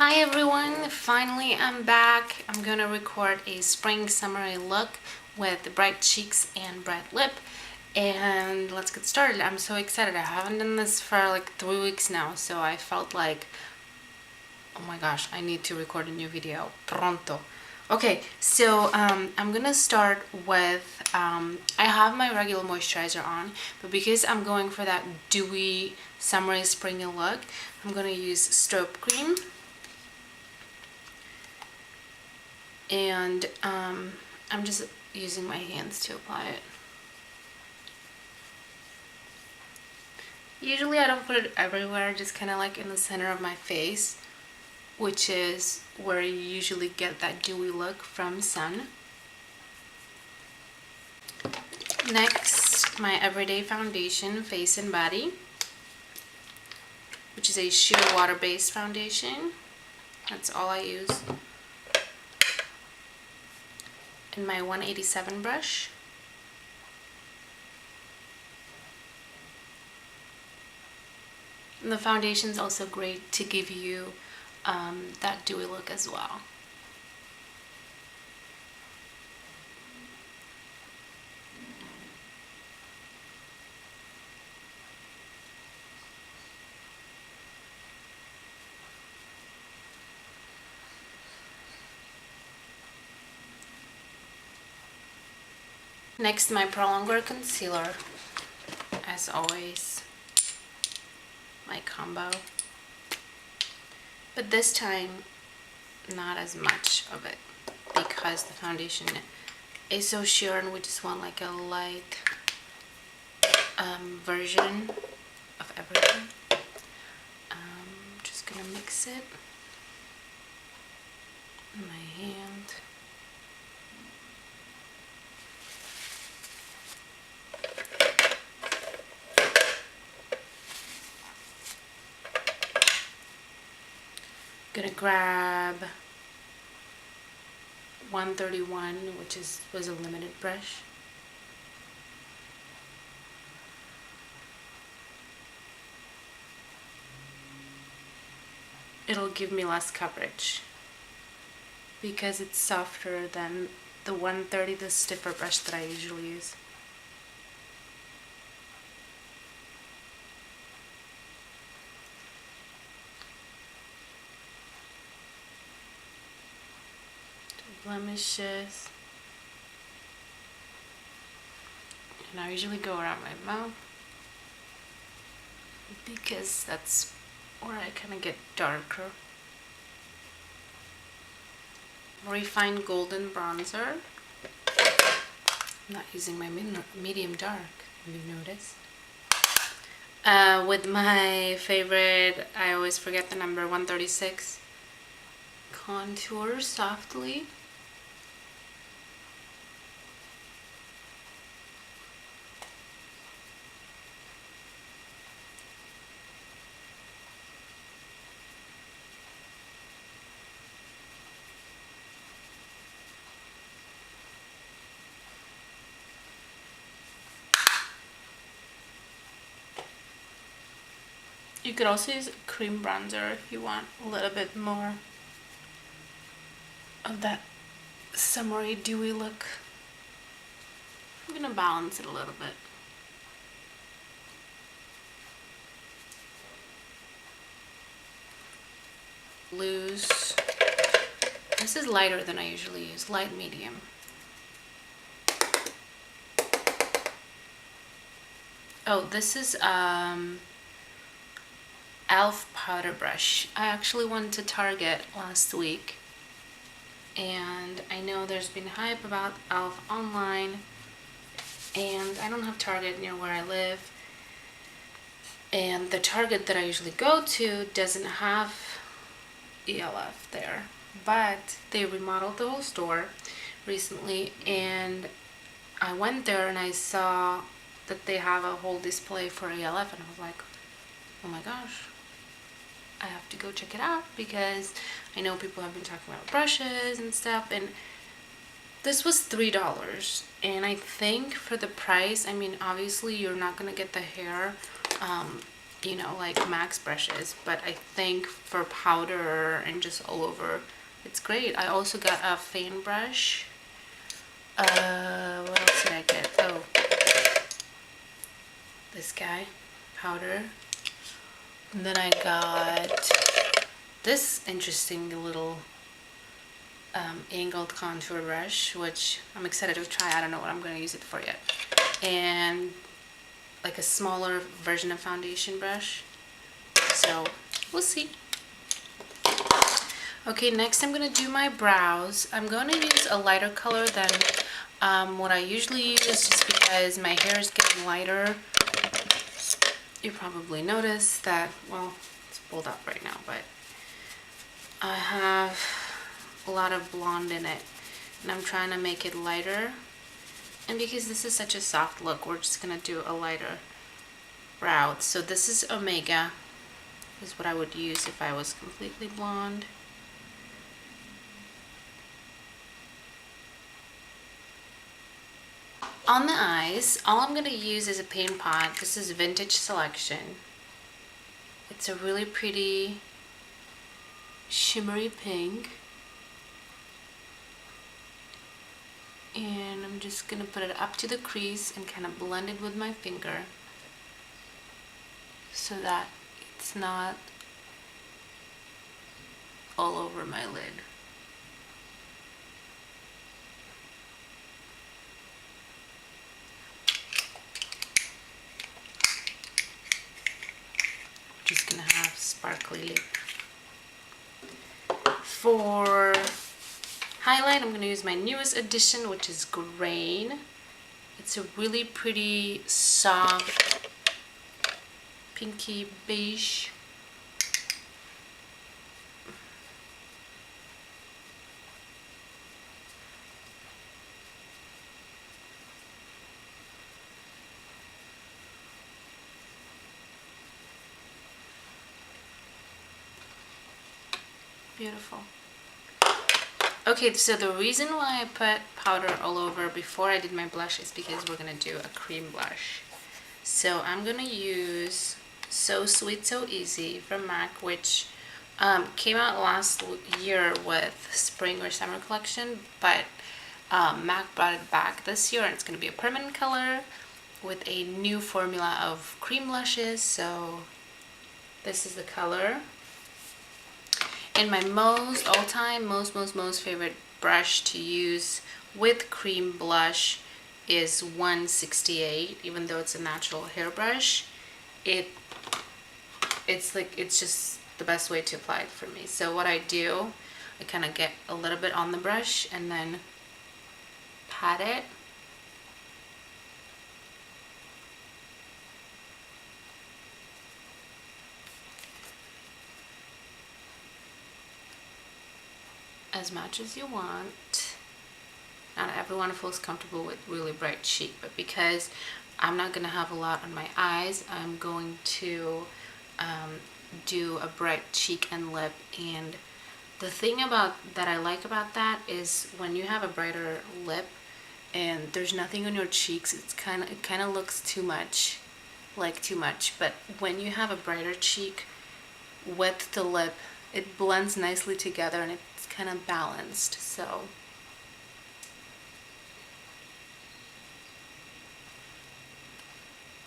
Hi everyone, finally I'm back. I'm gonna record a spring summery look with bright cheeks and bright lip, and let's get started. I'm so excited. I haven't done this for like 3 weeks now, so I felt like, oh my gosh, I need to record a new video pronto. Okay, so I'm gonna start with, I have my regular moisturizer on, but because I'm going for that dewy summery springy look, I'm gonna use Strobe Cream. And I'm just using my hands to apply it. Usually I don't put it everywhere, just kind of like in the center of my face, which is where you usually get that dewy look from sun. Next, my everyday foundation, Face and Body, which is a sheer water-based foundation. That's all I use. And my 187 brush. And the foundation is also great to give you that dewy look as well. Next, my Prolonger Concealer, as always, my combo. But this time, not as much of it, because the foundation is so sheer and we just want like a light version of everything. Just gonna mix it in my hand. Gonna grab 131, which was a limited brush. It'll give me less coverage because it's softer than the 130, the stiffer brush that I usually use. Blemishes, and I usually go around my mouth because that's where I kind of get darker. Refined Golden Bronzer. I'm not using my medium dark, if you noticed. With my favorite, I always forget the number, 136. Contour softly. You could also use a cream bronzer if you want a little bit more of that summery dewy look. I'm gonna balance it a little bit. Loose. This is lighter than I usually use, light medium. Oh, this is e.l.f. powder brush. I actually went to Target last week, and I know there's been hype about e.l.f. online, and I don't have Target near where I live, and the Target that I usually go to doesn't have e.l.f. there, but they remodeled the whole store recently, and I went there and I saw that they have a whole display for e.l.f. and I was like, oh my gosh, I have to go check it out because I know people have been talking about brushes and stuff, and this was $3, and I think for the price, I mean, obviously you're not gonna get the hair you know, like Max brushes, but I think for powder and just all over, it's great. I also got a fan brush. What else did I get? Oh, this guy, powder. And then I got this interesting little angled contour brush, which I'm excited to try. I don't know what I'm going to use it for yet. And like a smaller version of foundation brush. So we'll see. Okay, next I'm going to do my brows. I'm going to use a lighter color than what I usually use, just because my hair is getting lighter. You probably noticed that, well, it's pulled up right now, but I have a lot of blonde in it, and I'm trying to make it lighter. And because this is such a soft look, we're just gonna do a lighter brow. So this is Omega, is what I would use if I was completely blonde. On the eyes, all I'm gonna use is a paint pot. This is Vintage Selection. It's a really pretty shimmery pink. And I'm just gonna put it up to the crease and kind of blend it with my finger so that it's not all over my lid. Just gonna have sparkly lip. For highlight, I'm gonna use my newest addition, which is Grain. It's a really pretty soft pinky beige. Beautiful. Okay, so the reason why I put powder all over before I did my blush is because we're gonna do a cream blush. So I'm gonna use So Sweet So Easy from MAC, which came out last year with spring or summer collection, but MAC brought it back this year, and it's gonna be a permanent color with a new formula of cream blushes. So this is the color. And my all-time most favorite brush to use with cream blush is 168. Even though it's a natural hairbrush, it's just the best way to apply it for me. So what I do, I kind of get a little bit on the brush and then pat it. As much as you want. Not everyone feels comfortable with really bright cheek, but because I'm not going to have a lot on my eyes, I'm going to do a bright cheek and lip. And the thing that I like about that is when you have a brighter lip and there's nothing on your cheeks, it kind of looks too much, but when you have a brighter cheek with the lip, it blends nicely together and it's kind of balanced. So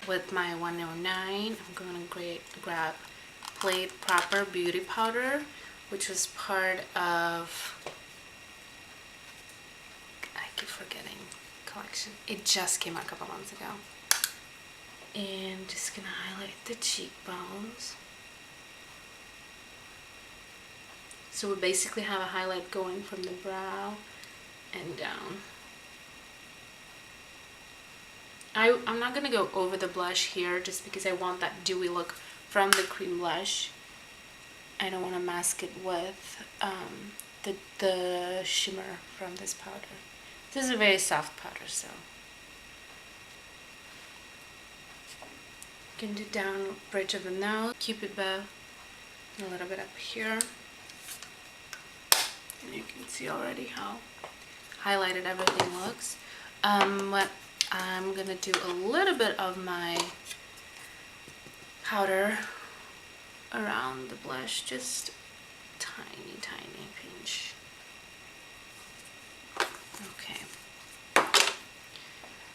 with my 109, I'm going to grab Played Proper Beauty Powder, which was part of, I keep forgetting, collection. It just came out a couple months ago. And just gonna highlight the cheekbones. So we basically have a highlight going from the brow and down. I'm not going to go over the blush here just because I want that dewy look from the cream blush. I don't want to mask it with the shimmer from this powder. This is a very soft powder, so you can do down bridge of the nose, cupid bow, a little bit up here. And you can see already how highlighted everything looks. What I'm gonna do a little bit of my powder around the blush, just tiny pinch. Okay.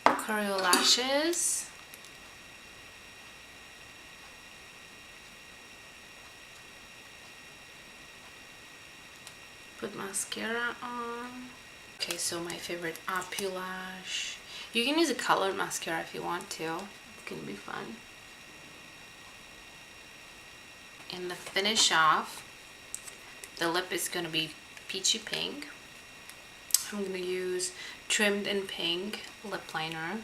Curl lashes. Put mascara on. Okay, so my favorite Opulash. You can use a colored mascara if you want to. It can be fun. And the finish off, the lip is going to be peachy pink. I'm going to use Trimmed in Pink lip liner.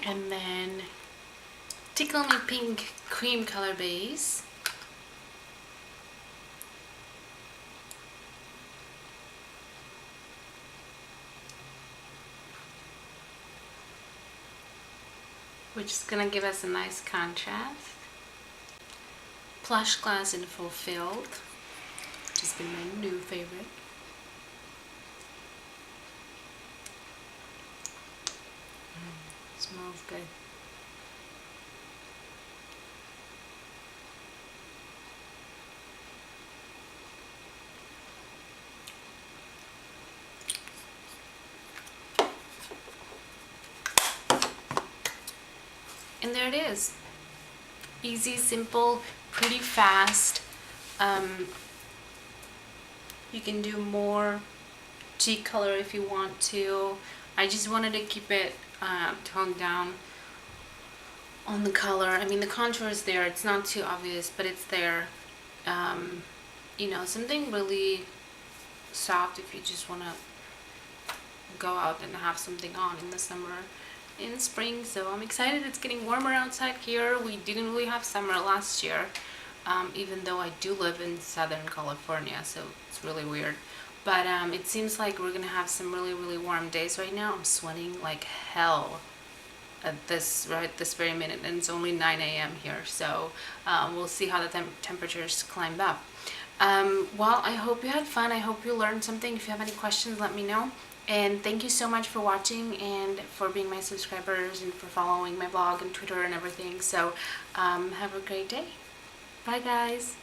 And then Tickle Me Pink cream color base. Which is gonna give us a nice contrast. Plushglass in Fulfilled, which has been my new favorite. Smells good. And there it is. Easy, simple, pretty fast. You can do more cheek color if you want to. I just wanted to keep it toned down on the color. I mean, the contour is there. It's not too obvious, but it's there. You know, something really soft if you just want to go out and have something on in the summer, in spring. So I'm excited. It's getting warmer outside here. We didn't really have summer last year, even though I do live in Southern California, so it's really weird. But it seems like we're gonna have some really warm days right now. I'm sweating like hell at this very minute, and it's only 9 a.m. here, so we'll see how the temperatures climb up. Well, I hope you had fun. I hope you learned something. If you have any questions, let me know. And thank you so much for watching and for being my subscribers and for following my blog and Twitter and everything. So have a great day. Bye guys.